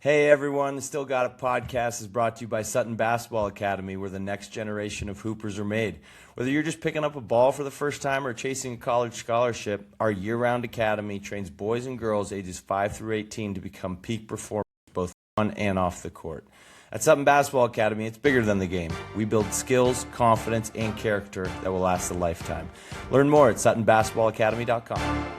Hey everyone, the Still Got It podcast is brought to you by Sutton Basketball Academy, where the next generation of hoopers are made. Whether you're just picking up a ball for the first time or chasing a college scholarship, our year-round academy trains boys and girls ages 5 through 18 to become peak performers both on and off the court. At Sutton Basketball Academy, it's bigger than the game. We build skills, confidence, and character that will last a lifetime. Learn more at SuttonBasketballAcademy.com.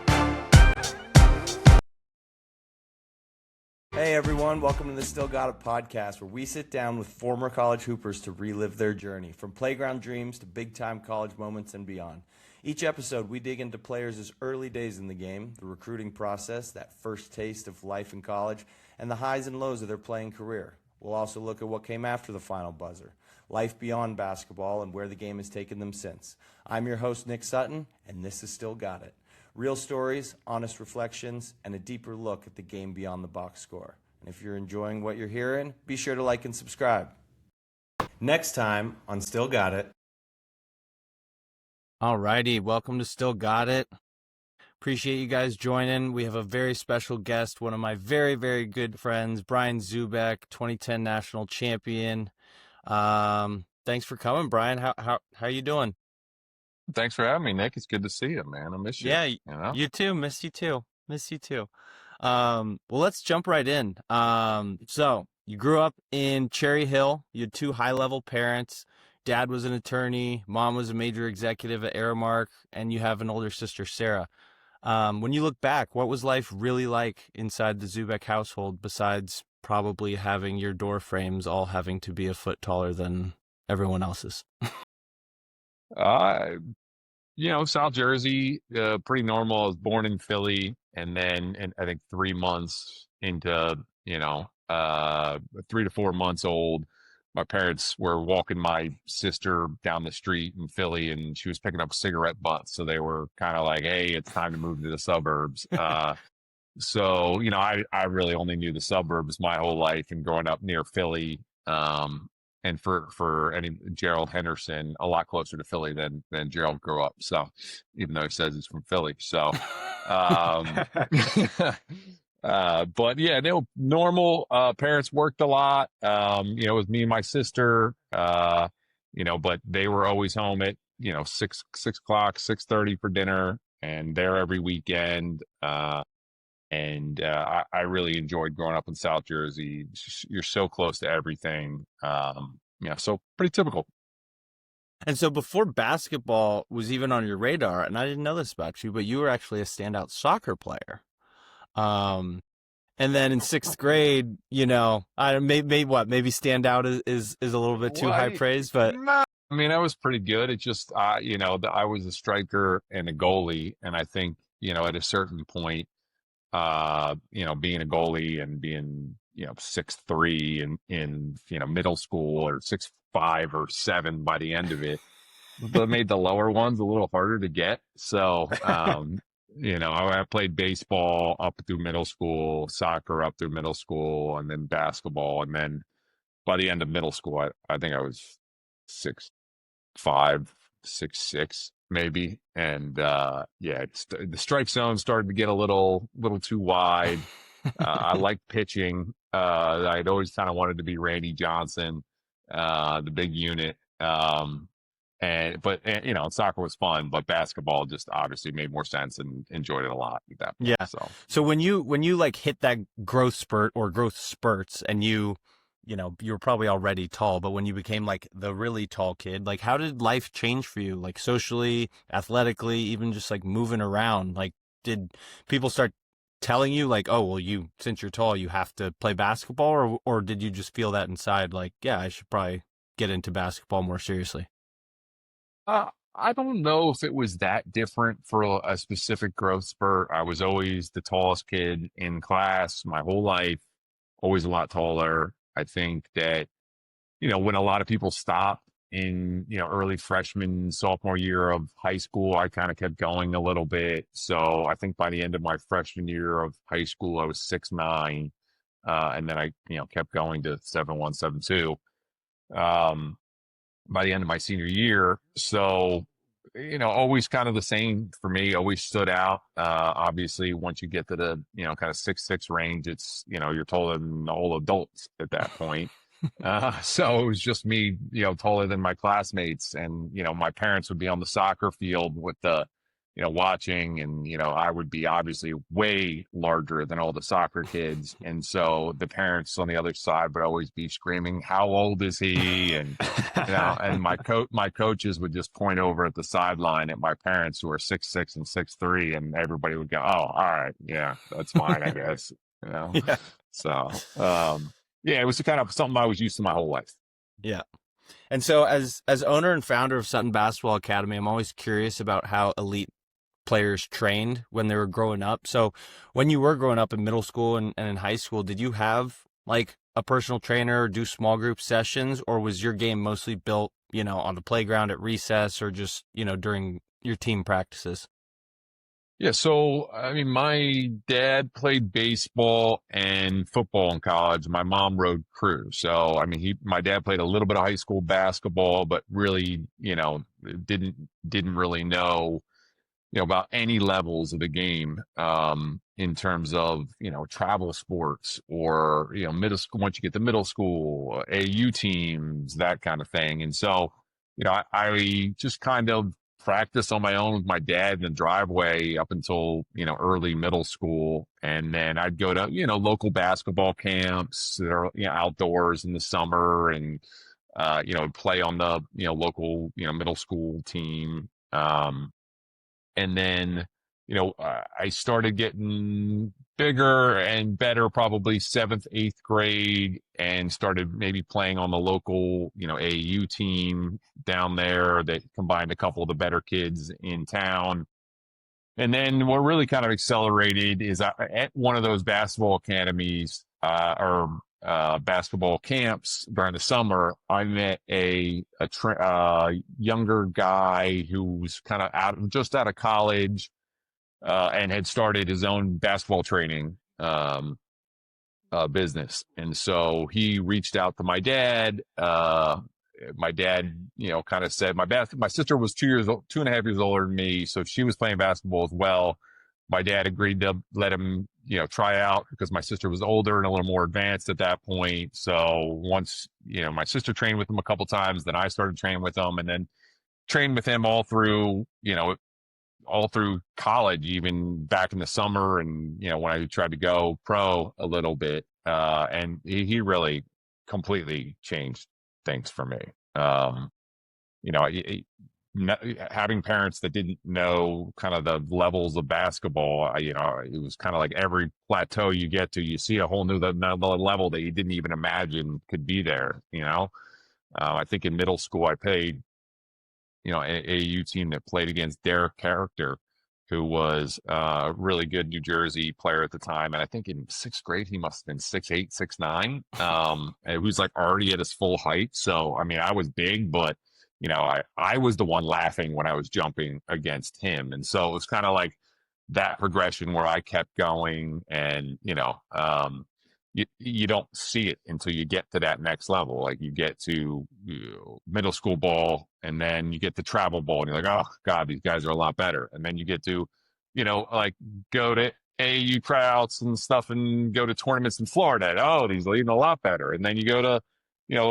Hey everyone, welcome to the Still Got It podcast, where we sit down with former college hoopers to relive their journey, from playground dreams to big-time college moments and beyond. Each episode, we dig into players' early days in the game, the recruiting process, that first taste of life in college, and the highs and lows of their playing career. We'll also look at what came after the final buzzer, life beyond basketball, and where the game has taken them since. I'm your host, Nick Sutton, and this is Still Got It. Real stories, honest reflections, and a deeper look at the game beyond the box score. And if you're enjoying what you're hearing, be sure to like and subscribe. Next time on Still Got It. Alrighty, welcome to Still Got It. Appreciate you guys joining. We have a very special guest, one of my very, very good friends, Brian Zoubek, 2010 national champion. Thanks for coming, Brian. How you doing? Thanks for having me, Nick. It's good to see you, man. I miss you. Yeah, you know? you too. Miss you too. Well, let's jump right in. So you grew up in Cherry Hill. You had two high-level parents. Dad was an attorney. Mom was a major executive at Aramark, and you have an older sister, Sarah. When you look back, what was life really like inside the Zoubek household, besides probably having your door frames all having to be a foot taller than everyone else's? South Jersey, pretty normal. I was born in Philly, and then I think 3 months into, 3 to 4 months old, my parents were walking my sister down the street in Philly, and she was picking up cigarette butts. So they were kind of like, hey, it's time to move to the suburbs. So, I really only knew the suburbs my whole life, and growing up near Philly, and for any Gerald Henderson, a lot closer to Philly than Gerald grew up. So even though he says he's from Philly, so but yeah, they were normal. Parents worked a lot. It was me and my sister. But they were always home at 6:00, 6:30 for dinner, and there every weekend. I really enjoyed growing up in South Jersey. You're so close to everything. So pretty typical. And so before basketball was even on your radar, and I didn't know this about you, but you were actually a standout soccer player. And then in sixth grade, maybe standout is a little bit too high praise, but I was pretty good. It just, I was a striker and a goalie. And I think, at a certain point, being a goalie and being, 6'3" in middle school, or 6'5" or 7 by the end of it, that made the lower ones a little harder to get. So, I played baseball up through middle school, soccer up through middle school, and then basketball. And then by the end of middle school, I think I was 6'5", 6'6", maybe. And the strike zone started to get a little too wide. I liked pitching. I'd always kind of wanted to be Randy Johnson, the big unit. But soccer was fun, but basketball just obviously made more sense, and enjoyed it a lot at that point. Yeah. So when you like hit that growth spurt or growth spurts, and you were probably already tall, but when you became like the really tall kid, like how did life change for you? Like socially, athletically, even just like moving around? Like, did people start telling you like, oh, well, since you're tall, you have to play basketball, or did you just feel that inside, like, yeah, I should probably get into basketball more seriously? I don't know if it was that different for a specific growth spurt. I was always the tallest kid in class my whole life, always a lot taller. I think that, when a lot of people stop in, early freshman, sophomore year of high school, I kind of kept going a little bit. So I think by the end of my freshman year of high school, I was 6'9", and then I, kept going to 7'1", 7'2". By the end of my senior year. So always kind of the same for me, always stood out. Obviously, once you get to the, kind of 6'6" range, it's, you're taller than all adults at that point. So it was just me, taller than my classmates. And, my parents would be on the soccer field with the, watching, and, I would be obviously way larger than all the soccer kids. And so the parents on the other side would always be screaming, "How old is he?" And, and my coaches would just point over at the sideline at my parents, who are 6'6" and 6'3", and everybody would go, "Oh, all right. Yeah, that's fine, I guess." Yeah. So, yeah, it was kind of something I was used to my whole life. Yeah. And so as owner and founder of Sutton Basketball Academy, I'm always curious about how elite players trained when they were growing up. So when you were growing up in middle school and in high school, did you have like a personal trainer or do small group sessions, or was your game mostly built, on the playground at recess, or just, during your team practices? Yeah, so I mean, my dad played baseball and football in college. My mom rode crew. So I mean, my dad played a little bit of high school basketball, but really, didn't really know, about any levels of the game, in terms of, travel sports, or, middle school. Once you get to middle school, AU teams, that kind of thing. And so, I just kind of practiced on my own with my dad in the driveway up until, early middle school. And then I'd go to, local basketball camps that are, outdoors in the summer, and, play on the, local, middle school team. And then, I started getting bigger and better, probably 7th, 8th grade, and started maybe playing on the local, AAU team down there that combined a couple of the better kids in town. And then what really kind of accelerated is at one of those basketball academies, or basketball camps during the summer, I met a younger guy who was kind of just out of college, and had started his own basketball training business. And so he reached out to my dad. My dad, kind of said, my sister was 2.5 years older than me, so she was playing basketball as well. My dad agreed to let him, try out, because my sister was older and a little more advanced at that point. So once, my sister trained with him a couple times, then I started training with him, and then trained with him all through college, even back in the summer. And, when I tried to go pro a little bit, and he really completely changed things for me. Having parents that didn't know kind of the levels of basketball, it was kind of like every plateau you get to, you see a whole new level that you didn't even imagine could be there. I think in middle school I played, an AAU team that played against Derek Character, who was a really good New Jersey player at the time. And I think in 6th grade, he must have been 6'8", 6'9". And he was like already at his full height. So, I mean, I was big, but, I was the one laughing when I was jumping against him. And so it was kind of like that progression where I kept going, and, you don't see it until you get to that next level. Like you get to middle school ball, and then you get to travel ball, and you're like, oh God, these guys are a lot better. And then you get to, like go to AAU tryouts and stuff, and go to tournaments in Florida. And, oh, these are even a lot better. And then you go to,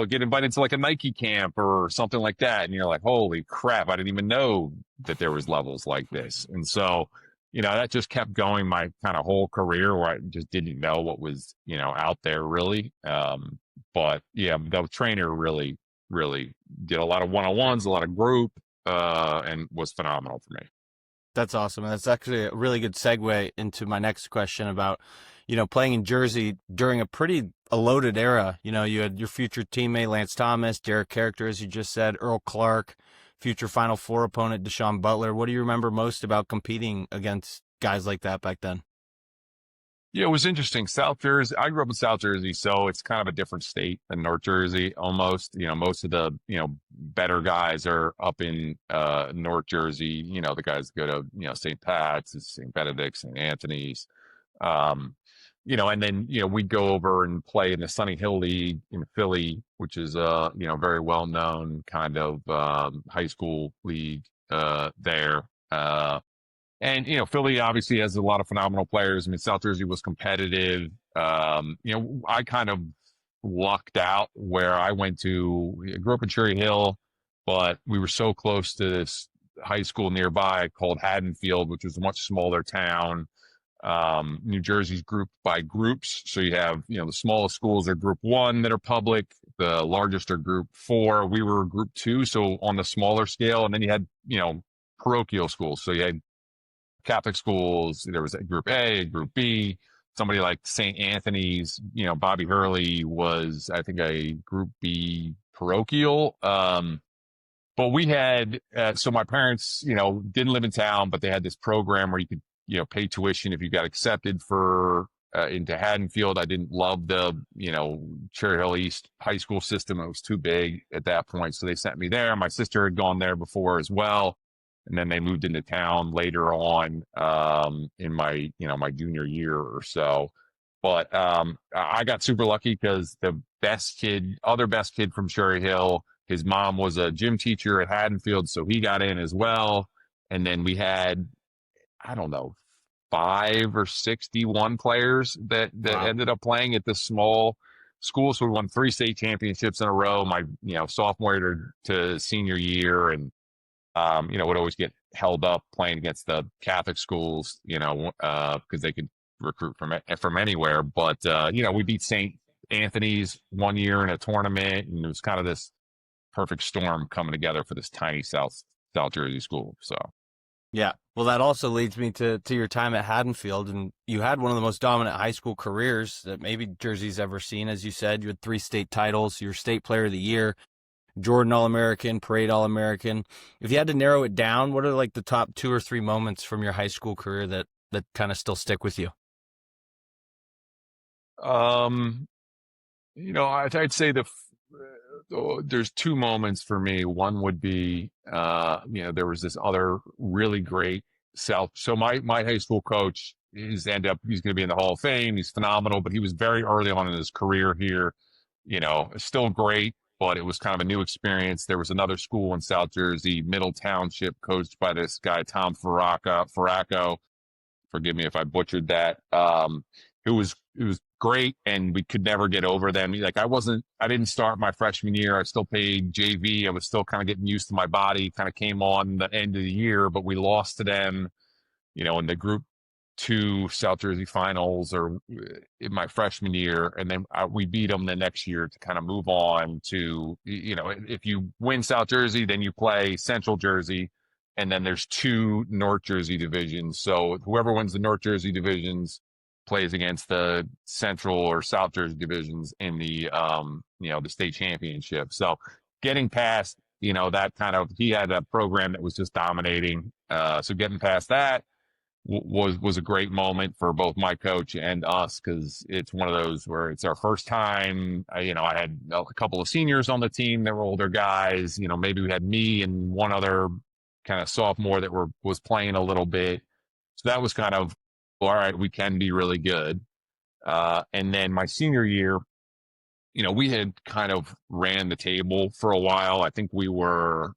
get invited to like a Nike camp or something like that. And you're like, holy crap, I didn't even know that there was levels like this. And so, that just kept going my kind of whole career, where I just didn't know what was, out there really. But yeah, the trainer really, really did a lot of one-on-ones, a lot of group, and was phenomenal for me. That's awesome. And that's actually a really good segue into my next question about, playing in Jersey during a loaded era. You had your future teammate, Lance Thomas, Derek Character, as you just said, Earl Clark, future Final Four opponent, Deshaun Butler. What do you remember most about competing against guys like that back then? Yeah, it was interesting. South Jersey, I grew up in South Jersey, so it's kind of a different state than North Jersey almost. Most of the, better guys are up in North Jersey, the guys that go to, St. Pat's, St. Benedict's, St. Anthony's. And then, we'd go over and play in the Sunny Hill League in Philly, which is a, very well-known kind of high school league. there. And, Philly obviously has a lot of phenomenal players. I mean, South Jersey was competitive. I kind of lucked out where I grew up in Cherry Hill, but we were so close to this high school nearby called Haddonfield, which was a much smaller town. New Jersey's grouped by groups. So you have, the smallest schools are group 1 that are public. The largest are group 4. We were group 2. So on the smaller scale, and then you had, parochial schools. So you had Catholic schools. There was a group A, group B, somebody like St. Anthony's, Bobby Hurley was, I think, a group B parochial. But we had, so my parents, didn't live in town, but they had this program where you could, pay tuition if you got accepted into Haddonfield. I didn't love the, Cherry Hill East high school system. It was too big at that point. So they sent me there. My sister had gone there before as well. And then they moved into town later on, in my, my junior year or so. But, I got super lucky because the other best kid from Cherry Hill, his mom was a gym teacher at Haddonfield. So he got in as well. And then we had, I don't know, 5 or 61 players that Wow. ended up playing at this small school. So we won 3 state championships in a row, my, sophomore to senior year. And, would always get held up playing against the Catholic schools, because they could recruit from anywhere. But, we beat St. Anthony's one year in a tournament, and it was kind of this perfect storm coming together for this tiny South Jersey school. So. Yeah. Well, that also leads me to your time at Haddonfield, and you had one of the most dominant high school careers that maybe Jersey's ever seen. As you said, you had 3 state titles, your state player of the year, Jordan All-American, Parade All-American. If you had to narrow it down, what are like the top 2 or 3 moments from your high school career that kind of still stick with you? I'd say there's 2 moments for me. One would be, there was this other really great South. So my high school coach he's going to be in the Hall of Fame. He's phenomenal, but he was very early on in his career here, still great, but it was kind of a new experience. There was another school in South Jersey, Middle Township, coached by this guy, Tom Farraco. Forgive me if I butchered that. It was great, and we could never get over them. Like I didn't start my freshman year. I still played JV. I was still kind of getting used to my body, kind of came on the end of the year, but we lost to them, in the group 2 South Jersey finals or in my freshman year. And then we beat them the next year to kind of move on to, if you win South Jersey, then you play Central Jersey. And then there's 2 North Jersey divisions. So whoever wins the North Jersey divisions plays against the Central or South Jersey divisions in the, the state championship. So getting past, that kind of, he had a program that was just dominating. So getting past that was a great moment for both my coach and us, because it's one of those where it's our first time. I had a couple of seniors on the team that were older guys. Maybe we had me and one other kind of sophomore that was playing a little bit. So that was kind of, all right, we can be really good. And then my senior year, we had kind of ran the table for a while. I think we were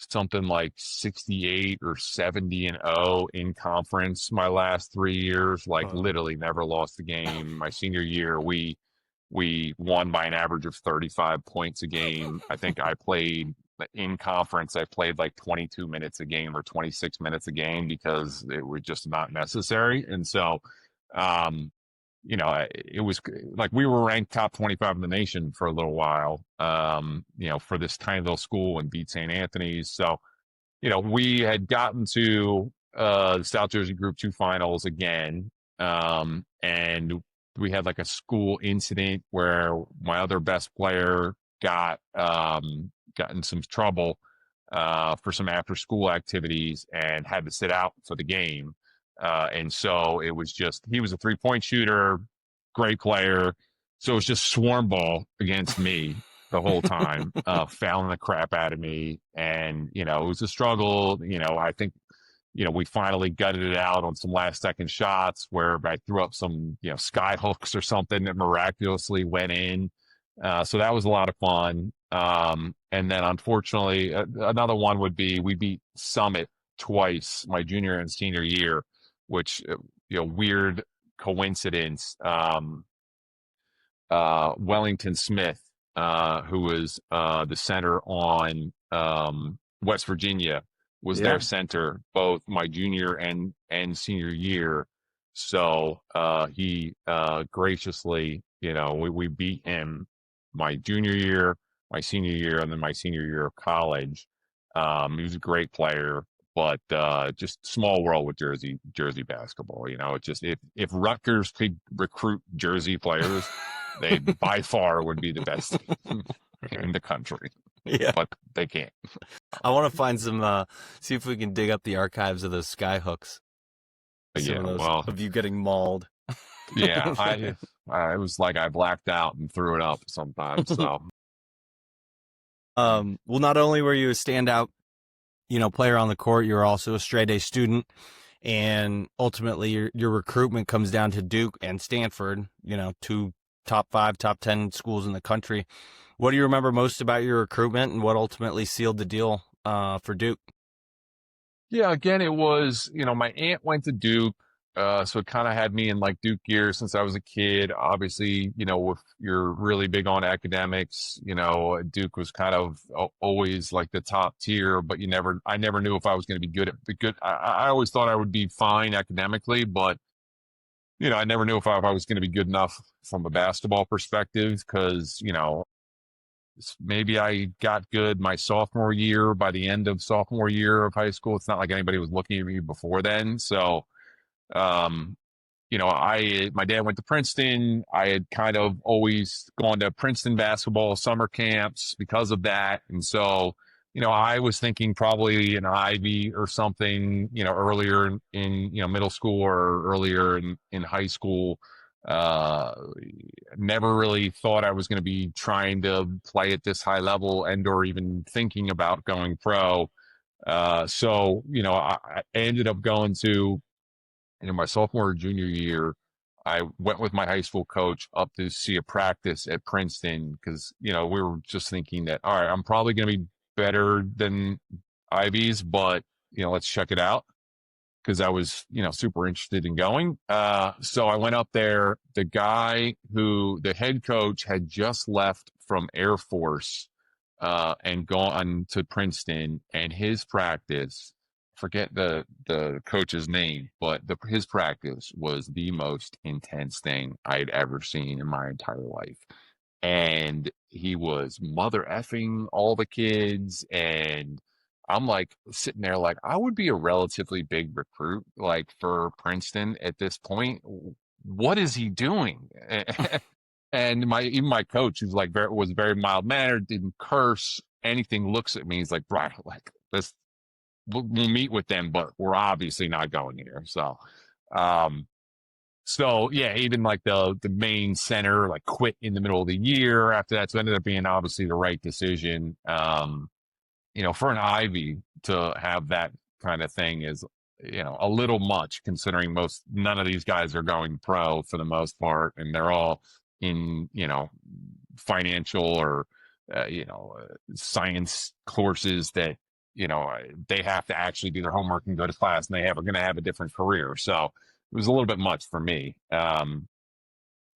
something like 68 or 70-0 in conference my last 3 years, literally never lost a game. My senior year, we won by an average of 35 points a game. I think I played in conference, I played like 22 minutes a game or 26 minutes a game because it was just not necessary. And so, it was like we were ranked top 25 in the nation for a little while, for this tiny little school and beat St. Anthony's. So, we had gotten to the South Jersey Group 2 finals again. And we had like a school incident where my other best player got in some trouble for some after school activities and had to sit out for the game. And so it was he was a 3-point shooter, great player. So it was just swarm ball against me the whole time, fouling the crap out of me. And, it was a struggle. I think, we finally gutted it out on some last second shots where I threw up some, sky hooks or something that miraculously went in. So that was a lot of fun. And then unfortunately, another one would be we beat Summit twice, my junior and senior year, which, weird coincidence. Wellington Smith, who was the center on West Virginia, was their center both my junior and senior year. So he graciously, we beat him my junior year, my senior year, and then my senior year of college. He was a great player, but just small world with Jersey basketball. It's just if Rutgers could recruit Jersey players, they by far would be the best in the country. Yeah, but they can't. I want to find some. See if we can dig up the archives of those sky hooks. Yeah, well, of you getting mauled. Yeah, I was like I blacked out and threw it up sometimes. So, well, not only were you a standout, player on the court, you were also a straight A student, and ultimately your recruitment comes down to Duke and Stanford. Two top 5, top 10 schools in the country. What do you remember most about your recruitment, and what ultimately sealed the deal for Duke? Yeah, again, it was, my aunt went to Duke, so it kind of had me in like Duke gear since I was a kid. Obviously, if you're really big on academics, Duke was kind of always like the top tier, but I never knew if I was going to be good. I always thought I would be fine academically, but I never knew if I was going to be good enough from a basketball perspective because, maybe I got good my sophomore year. By the end of sophomore year of high school, it's not like anybody was looking at me before then. So, my dad went to Princeton. I had kind of always gone to Princeton basketball summer camps because of that. And so, I was thinking probably an Ivy or something, earlier in middle school or earlier in high school. Never really thought I was going to be trying to play at this high level or even thinking about going pro. So, I ended up going to, my sophomore or junior year, I went with my high school coach up to see a practice at Princeton because, we were just thinking that, all right, I'm probably going to be better than Ivies, but, let's check it out. Because I was, super interested in going. So I went up there. The head coach had just left from Air Force and gone to Princeton, and his practice, forget the coach's name, but his practice was the most intense thing I'd ever seen in my entire life. And he was mother effing all the kids, and I'm like sitting there like I would be a relatively big recruit like for Princeton at this point. What is he doing? And even my coach, who's like was very mild mannered, didn't curse anything. Looks at me, he's like, Brian, like we'll meet with them, but we're obviously not going here. So yeah, even like the main center like quit in the middle of the year after that. So it ended up being obviously the right decision. For an Ivy to have that kind of thing is, a little much considering none of these guys are going pro for the most part. And they're all in, financial or, science courses that, they have to actually do their homework and go to class and are going to have a different career. So it was a little bit much for me.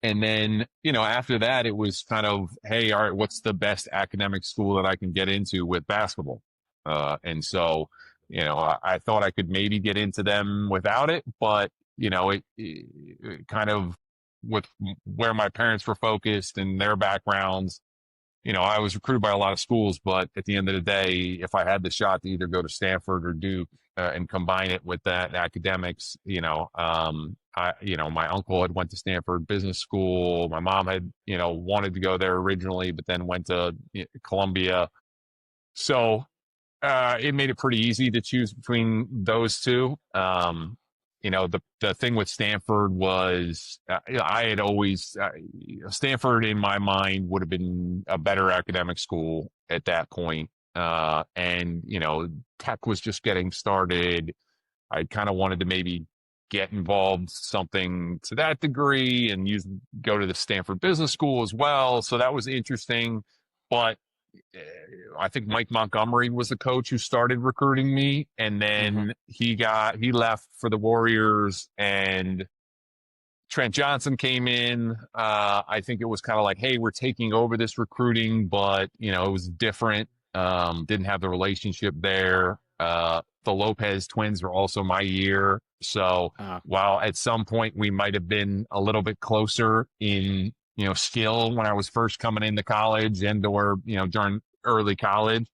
And then, after that, it was kind of, hey, all right, what's the best academic school that I can get into with basketball? And so, I thought I could maybe get into them without it, but, it kind of with where my parents were focused and their backgrounds, I was recruited by a lot of schools, but at the end of the day, if I had the shot to either go to Stanford or Duke and combine it with that academics, my uncle had went to Stanford Business School. My mom had, wanted to go there originally, but then went to Columbia. So it made it pretty easy to choose between those two. The thing with Stanford was I had always Stanford in my mind would have been a better academic school at that point. And Tech was just getting started. I kind of wanted to maybe get involved something to that degree and go to the Stanford Business School as well. So that was interesting. But I think Mike Montgomery was the coach who started recruiting me, and then he left for the Warriors, and Trent Johnson came in. I think it was kind of like, hey, we're taking over this recruiting, but it was different. Didn't have the relationship there. The Lopez twins were also my year. So while at some point we might have been a little bit closer in, skill when I was first coming into college or during early college,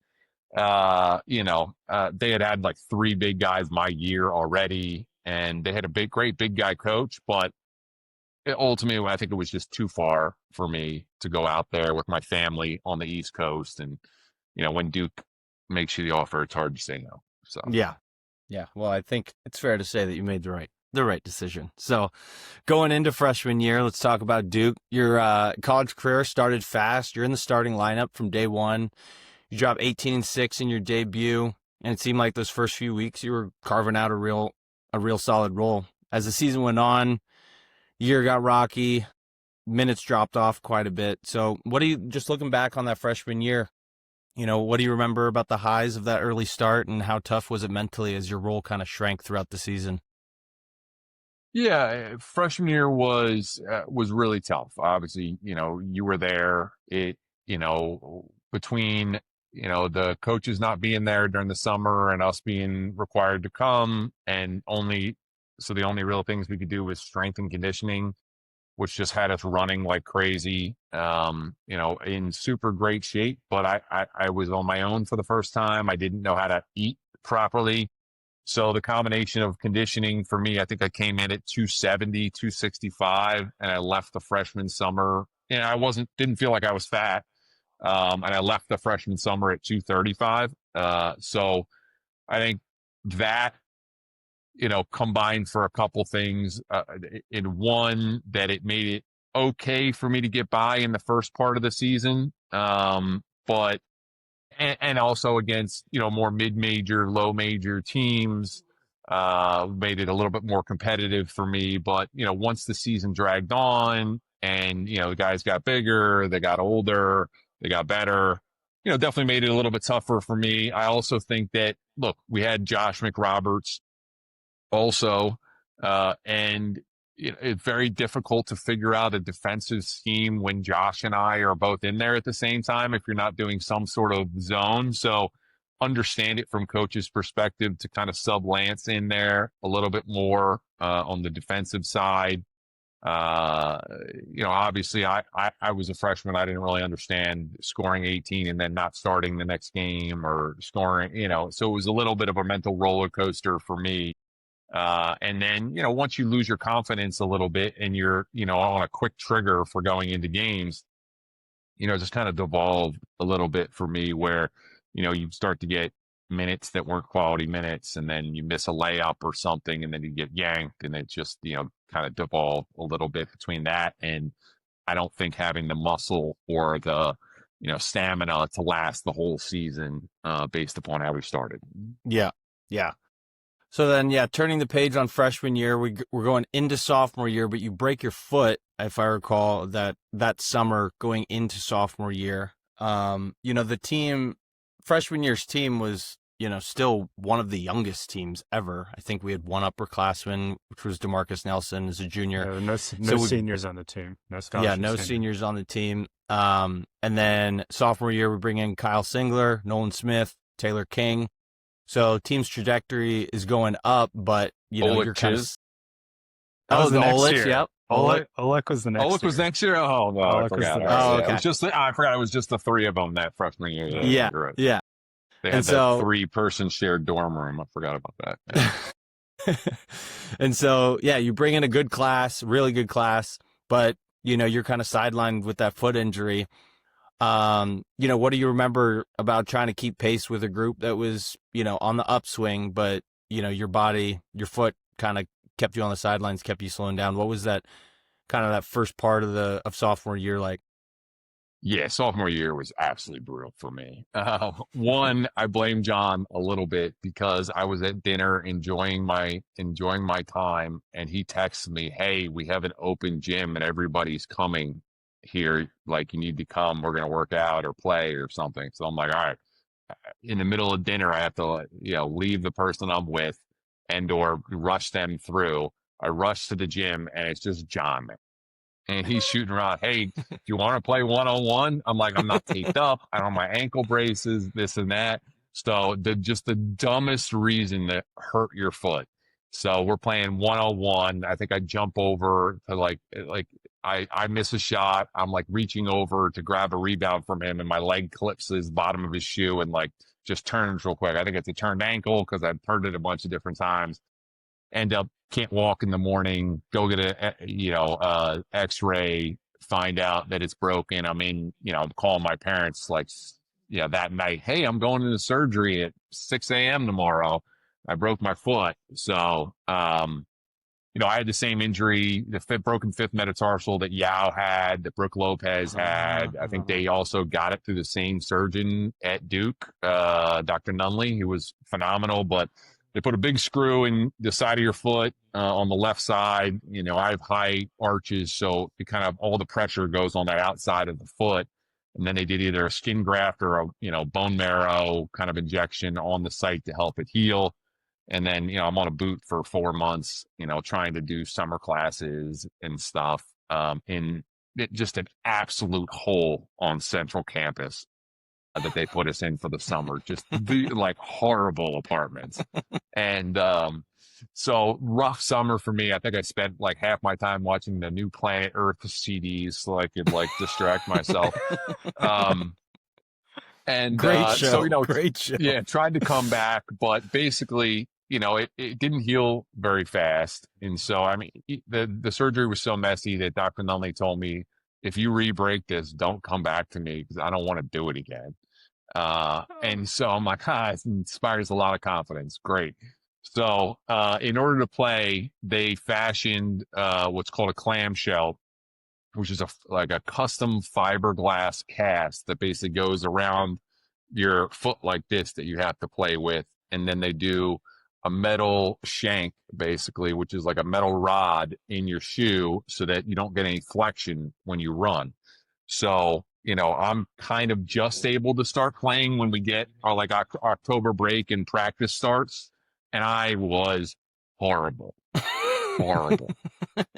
they had like 3 big guys my year already, and they had a great big guy coach, but ultimately, I think it was just too far for me to go out there with my family on the East Coast. And, when Duke makes you the offer, it's hard to say no. So, yeah. Well, I think it's fair to say that you made the right decision. So going into freshman year, let's talk about Duke. Your college career started fast. You're in the starting lineup from day one. You dropped 18-6 in your debut. And it seemed like those first few weeks you were carving out a real solid role. As the season went on, year got rocky, minutes dropped off quite a bit. So just looking back on that freshman year, what do you remember about the highs of that early start, and how tough was it mentally as your role kind of shrank throughout the season? Yeah, freshman year was really tough. Obviously, you were there. Between, the coaches not being there during the summer and us being required to come, and the only real things we could do was strength and conditioning, which just had us running like crazy, in super great shape. But I was on my own for the first time. I didn't know how to eat properly. So the combination of conditioning for me, I think I came in at 270, 265, and I left the freshman summer. Didn't feel like I was fat. And I left the freshman summer at 235. So I think that, combined for a couple things. In one, that it made it okay for me to get by in the first part of the season. But also against, more mid-major, low-major teams, made it a little bit more competitive for me. But, once the season dragged on and, the guys got bigger, they got older, they got better, definitely made it a little bit tougher for me. I also think that, look, we had Josh McRoberts also, and it's very difficult to figure out a defensive scheme when Josh and I are both in there at the same time if you're not doing some sort of zone. So understand it from coach's perspective to kind of sub Lance in there a little bit more on the defensive side. Obviously I was a freshman. I didn't really understand scoring 18 and then not starting the next game or scoring, so it was a little bit of a mental roller coaster for me. And then, once you lose your confidence a little bit and you're, on a quick trigger for going into games, just kind of devolved a little bit for me where, you start to get minutes that weren't quality minutes, and then you miss a layup or something, and then you get yanked, and it just, kind of devolved a little bit between that. And I don't think having the muscle or the, stamina to last the whole season, based upon how we started. Yeah. So then, turning the page on freshman year, we're going into sophomore year, but you break your foot, if I recall, that summer going into sophomore year. The team, freshman year's team was, still one of the youngest teams ever. I think we had one upperclassman, which was DeMarcus Nelson as a junior. No seniors on the team. No scholarships. No seniors on the team. And then sophomore year, we bring in Kyle Singler, Nolan Smith, Taylor King. So team's trajectory is going up, but you're kind of. That was the next year. Yep. Oleg was the next year. Oleg was next year? Oh, no. I forgot. Okay. I forgot it was just the 3 of them that freshman year. Yeah. Right. Yeah. They had that 3-person shared dorm room. I forgot about that. Yeah. And so, you bring in a good class, really good class, but, you're kind of sidelined with that foot injury. What do you remember about trying to keep pace with a group that was, on the upswing, but, your body, your foot kind of kept you on the sidelines, kept you slowing down? What was that kind of that first part of sophomore year like? Yeah, sophomore year was absolutely brutal for me. One, I blame John a little bit because I was at dinner enjoying my time, and he texted me, "Hey, we have an open gym and everybody's coming here. Like, you need to come. We're gonna work out or play or something." So I'm like, "All right." In the middle of dinner, I have to leave the person I'm with and or rush them through. I rush to the gym, and it's just John there. And he's shooting around, "Hey, do you want to play one-on-one?" I'm like, "I'm not taped up. I don't have my ankle braces, this and that." So just the dumbest reason to hurt your foot. So we're playing one-on-one. I think I jump over to I miss a shot. I'm like reaching over to grab a rebound from him, and my leg clips his bottom of his shoe and like just turns real quick. I think it's a turned ankle because I've turned it a bunch of different times. End up can't walk in the morning, go get a x-ray, find out that it's broken. I'm calling my parents that night, "Hey, I'm going into surgery at 6 a.m. tomorrow. I broke my foot." So I had the same injury, the broken fifth metatarsal that Yao had, that Brooke Lopez had. I think they also got it through the same surgeon at Duke, Dr. Nunley. He was phenomenal, but they put a big screw in the side of your foot on the left side. I have high arches, so it kind of all the pressure goes on that outside of the foot. And then they did either a skin graft or a bone marrow kind of injection on the site to help it heal. And then, I'm on a boot for 4 months, trying to do summer classes and stuff in just an absolute hole on Central Campus that they put us in for the summer, just like horrible apartments. And so rough summer for me. I think I spent like half my time watching the New Planet Earth CDs so I could like distract myself. Great show. So, great show. Yeah, tried to come back, but basically, it didn't heal very fast. And so, the surgery was so messy that Dr. Nunley told me, "If you re-break this, don't come back to me because I don't want to do it again." And so I'm like, it inspires a lot of confidence. Great. So, in order to play, they fashioned what's called a clamshell, which is a custom fiberglass cast that basically goes around your foot like this that you have to play with. And then they do a metal shank, basically, which is like a metal rod in your shoe so that you don't get any flexion when you run. So, I'm kind of just able to start playing when we get our October break and practice starts. And I was horrible.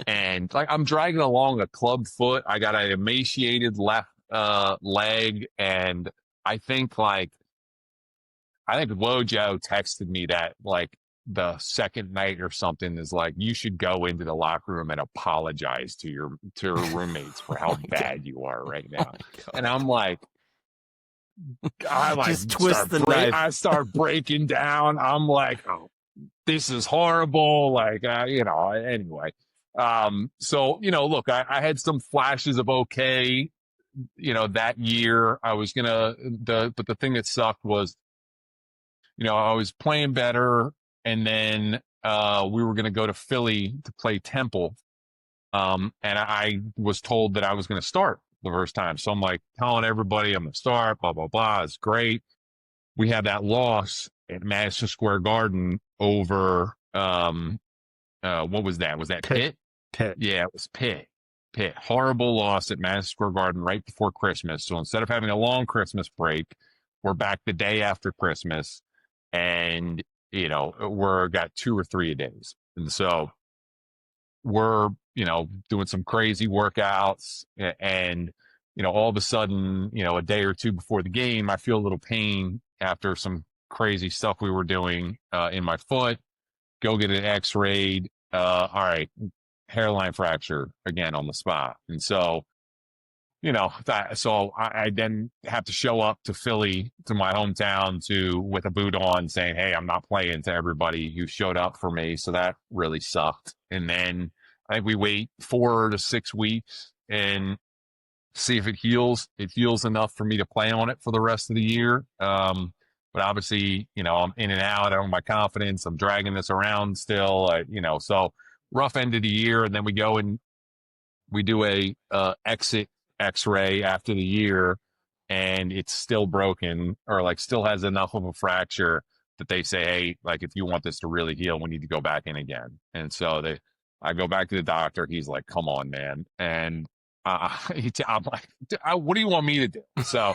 And I'm dragging along a clubbed foot. I got an emaciated left leg. And I think Wojo texted me that the second night or something is like, "You should go into the locker room and apologize to your roommates for how bad you are right now." And I'm like, just twist the knife. I start breaking down. I'm like, "Oh, this is horrible." Anyway. So, look, I had some flashes of okay, that year. I was but the thing that sucked was, I was playing better, and then we were going to go to Philly to play Temple. And I was told that I was going to start the first time. So I'm like telling everybody I'm going to start, blah, blah, blah. It's great. We had that loss at Madison Square Garden over, what was that? Was that Pitt? Pitt. Yeah, it was Pitt. Horrible loss at Madison Square Garden right before Christmas. So instead of having a long Christmas break, we're back the day after Christmas. And, we're got 2 or 3 days. And so we're, doing some crazy workouts and, all of a sudden, a day or two before the game, I feel a little pain after some crazy stuff we were doing in my foot. Go get an x-rayed. All right, hairline fracture again on the spot. And so, so I then have to show up to Philly, to my hometown, with a boot on, saying, "Hey, I'm not playing," to everybody who showed up for me. So that really sucked. And then I think we wait 4 to 6 weeks and see if it heals. It heals enough for me to play on it for the rest of the year. But obviously, I'm in and out. I don't have my confidence. I'm dragging this around still, so rough end of the year. And then we go and we do a exit x-ray after the year and it's still broken or like still has enough of a fracture that they say, hey, like if you want this to really heal, we need to go back in again. And so I go back to the doctor. He's like, come on, man. And I'm like, what do you want me to do? So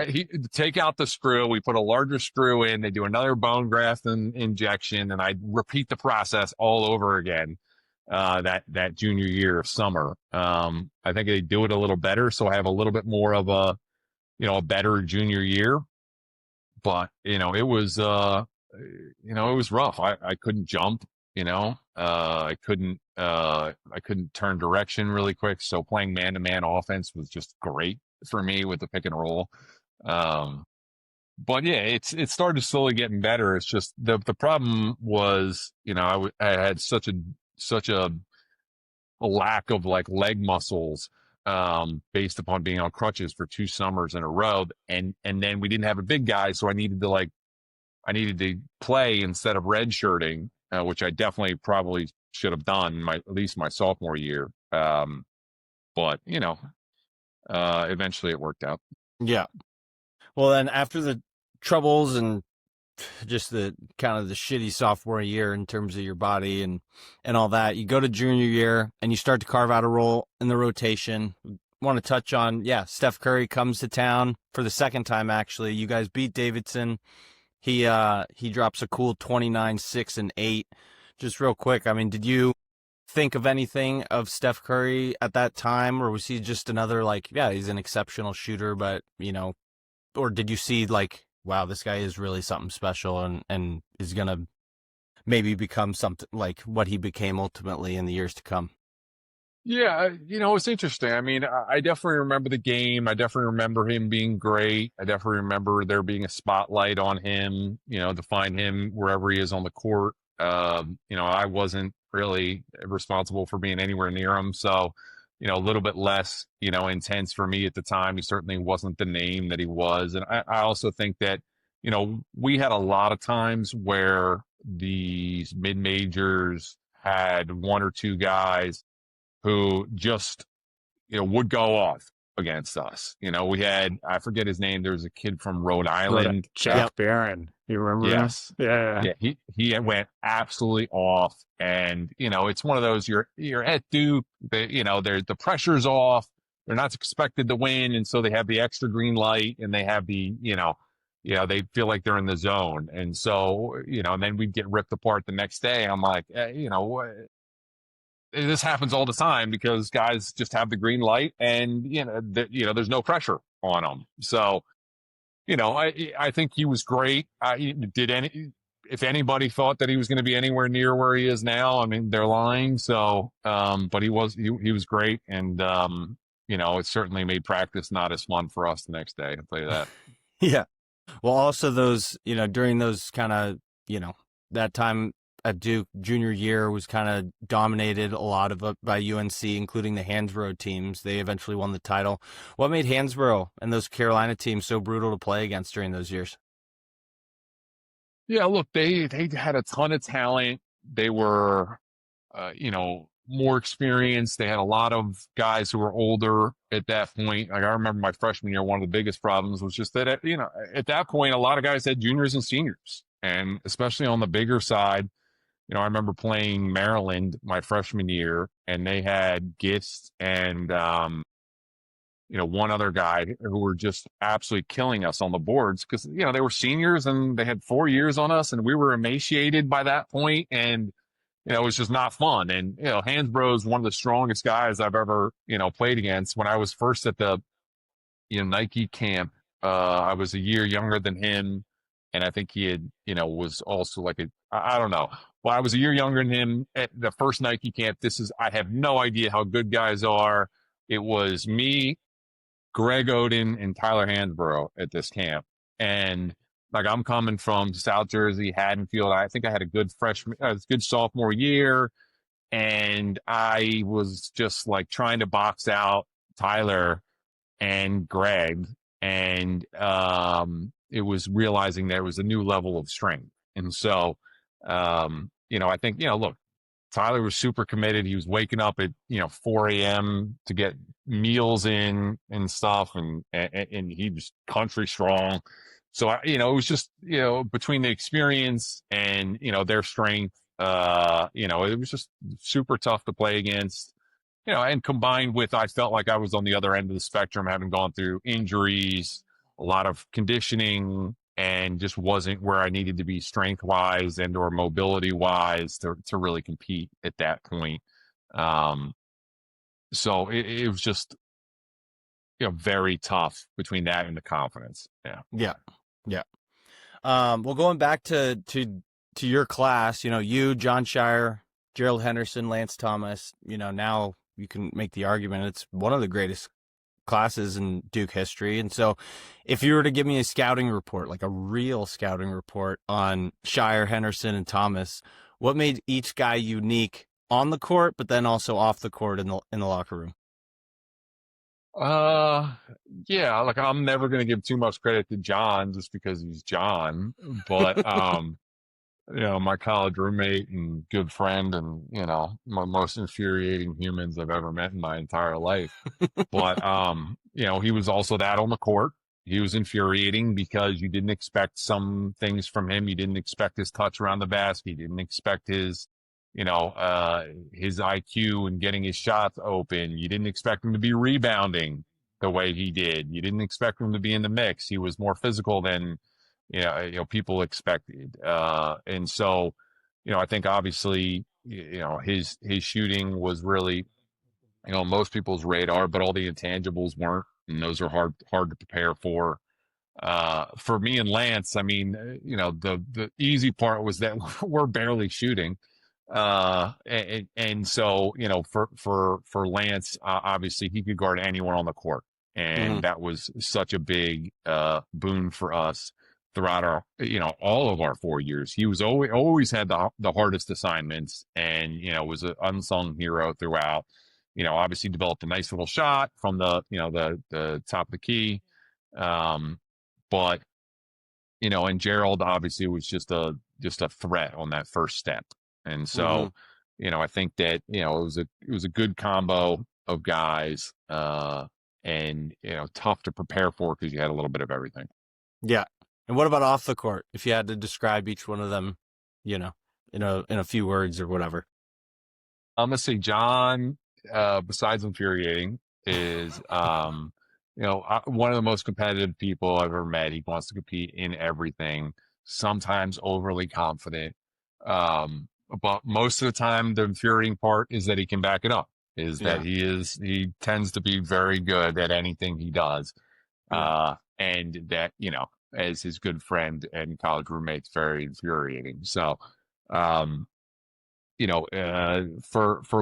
he take out the screw. We put a larger screw in. They do another bone graft and injection, and I repeat the process all over again. That junior year of summer. I think they do it a little better, so I have a little bit more of a better junior year. But it was it was rough. I couldn't jump. I couldn't turn direction really quick. So playing man-to-man offense was just great for me with the pick and roll. But yeah, it started slowly getting better. It's just the problem was, I had such a lack of like leg muscles, based upon being on crutches for 2 summers in a row. And then we didn't have a big guy. So I needed to play instead of redshirting, which I definitely probably should have done at least my sophomore year. But eventually it worked out. Yeah. Well, then after the troubles and just the kind of the shitty sophomore year in terms of your body and all that, you go to junior year and you start to carve out a role in the rotation. Want to touch on, Steph Curry comes to town for the second time, actually. You guys beat Davidson. He drops a cool 29, 6, and 8. Just real quick, I mean, did you think of anything of Steph Curry at that time, or was he just another, like, he's an exceptional shooter, but, or did you see, like, wow, this guy is really something special and is going to maybe become something like what he became ultimately in the years to come? Yeah, it's interesting. I mean, I definitely remember the game. I definitely remember him being great. I definitely remember there being a spotlight on him, to find him wherever he is on the court. I wasn't really responsible for being anywhere near him. So, a little bit less, intense for me at the time. He certainly wasn't the name that he was. And I also think that, we had a lot of times where these mid-majors had 1 or 2 guys who just, would go off against us. We had, I forget his name. There was a kid from Rhode Island. Jack Barron. You remember him? Yeah. He went absolutely off. And, it's one of those, you're at Duke, the pressure's off. They're not expected to win. And so they have the extra green light and they have the, they feel like they're in the zone. And so, and then we'd get ripped apart the next day. I'm like, this happens all the time because guys just have the green light and, there's no pressure on them. So, I think he was great. If anybody thought that he was going to be anywhere near where he is now, I mean, they're lying. So, but he was great. And, it certainly made practice not as fun for us the next day. I'll tell you that. Yeah. Well, also those, during those kind of, that time at Duke, junior year was kind of dominated a lot of by UNC, including the Hansborough teams. They eventually won the title. What made Hansborough and those Carolina teams so brutal to play against during those years? Yeah, look, they had a ton of talent. They were, more experienced. They had a lot of guys who were older at that point. Like I remember my freshman year, one of the biggest problems was just that, at that point, a lot of guys had juniors and seniors. And especially on the bigger side, I remember playing Maryland my freshman year, and they had Gist and, one other guy who were just absolutely killing us on the boards because, they were seniors and they had 4 years on us and we were emaciated by that point. And, it was just not fun. And, Hansbrough is one of the strongest guys I've ever, played against. When I was first at the, Nike camp, I was a year younger than him. And I think he had, was also like I don't know. Well, I was a year younger than him at the first Nike camp. I have no idea how good guys are. It was me, Greg Oden, and Tyler Hansbrough at this camp. And like I'm coming from South Jersey, Haddonfield. I think I had a good good sophomore year. And I was just like trying to box out Tyler and Greg. And it was realizing there was a new level of strength. And so, I think, look, Tyler was super committed. He was waking up at 4 a.m. to get meals in and stuff, and he was country strong. So it was just between the experience and their strength, it was just super tough to play against. And combined with, I felt like I was on the other end of the spectrum, having gone through injuries, a lot of conditioning, and just wasn't where I needed to be strength wise and or mobility wise to really compete at that point. So it was just very tough between that and the confidence. Yeah. Well, going back to your class, you, John Shire, Gerald Henderson, Lance Thomas, now you can make the argument it's one of the greatest classes in Duke history. And so if you were to give me a scouting report, like a real scouting report on Shire, Henderson, and Thomas, what made each guy unique on the court, but then also off the court in the locker room? Yeah, like I'm never going to give too much credit to John just because he's John, but my college roommate and good friend and my most infuriating humans I've ever met in my entire life. But he was also that on the court. He was infuriating because you didn't expect some things from him. You didn't expect his touch around the basket. You didn't expect his IQ and getting his shots open. You didn't expect him to be rebounding the way he did. You didn't expect him to be in the mix. He was more physical than people expected. And so, I think obviously, his shooting was really, most people's radar, but all the intangibles weren't, and those are hard to prepare for. For me and Lance, I mean, the easy part was that we're barely shooting. And so, for Lance, obviously he could guard anyone on the court. And that was such a big, boon for us throughout our, all of our 4 years. He was always had the hardest assignments and, was an unsung hero throughout, obviously developed a nice little shot from the top of the key. But, and Gerald obviously was just a threat on that first step. And so, I think that, it was a good combo of guys, and, tough to prepare for because you had a little bit of everything. Yeah. And what about off the court? If you had to describe each one of them, in a few words or whatever. I'm gonna say John, besides infuriating, is one of the most competitive people I've ever met. He wants to compete in everything, sometimes overly confident. But most of the time, the infuriating part is that he can back it up. That he tends to be very good at anything he does. And that, as his good friend and college roommate's very infuriating. So, for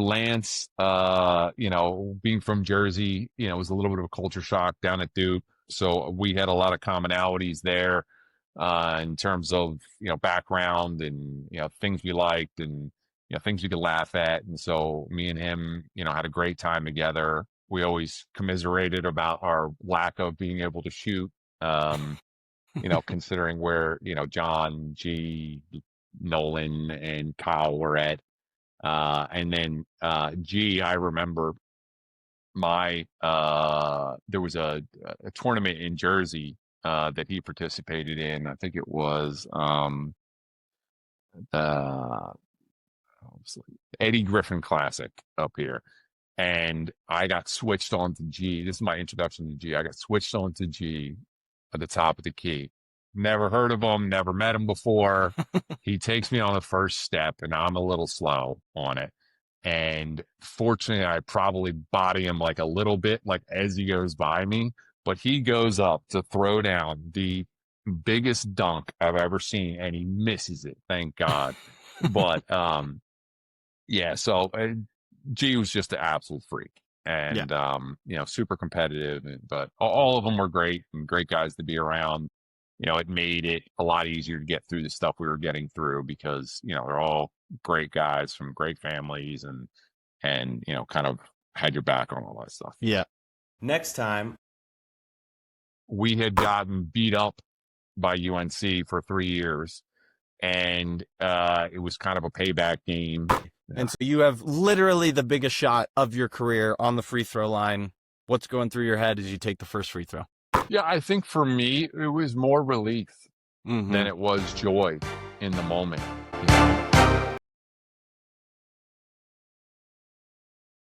Lance, being from Jersey, it was a little bit of a culture shock down at Duke. So we had a lot of commonalities there, in terms of, background and, things we liked and, things we could laugh at. And so me and him, had a great time together. We always commiserated about our lack of being able to shoot, considering where, John, G, Nolan, and Kyle were at. And then G, I remember there was a tournament in Jersey that he participated in. I think it was the Eddie Griffin Classic up here. And I got switched on to G. This is my introduction to G. I got switched on to G at the top of the key. Never heard of him, never met him before. He takes me on the first step, and I'm a little slow on it. And fortunately, I probably body him like a little bit, like as he goes by me. But he goes up to throw down the biggest dunk I've ever seen, and he misses it. Thank God. But so G was just an absolute freak, and super competitive. But all of them were great and great guys to be around. It made it a lot easier to get through the stuff we were getting through because, they're all great guys from great families and, kind of had your back on all that stuff. Yeah. Next time, we had gotten beat up by UNC for 3 years, and it was kind of a payback game. And so you have literally the biggest shot of your career on the free throw line. What's going through your head as you take the first free throw? Yeah, I think for me, it was more relief Mm-hmm. than it was joy in the moment. You know?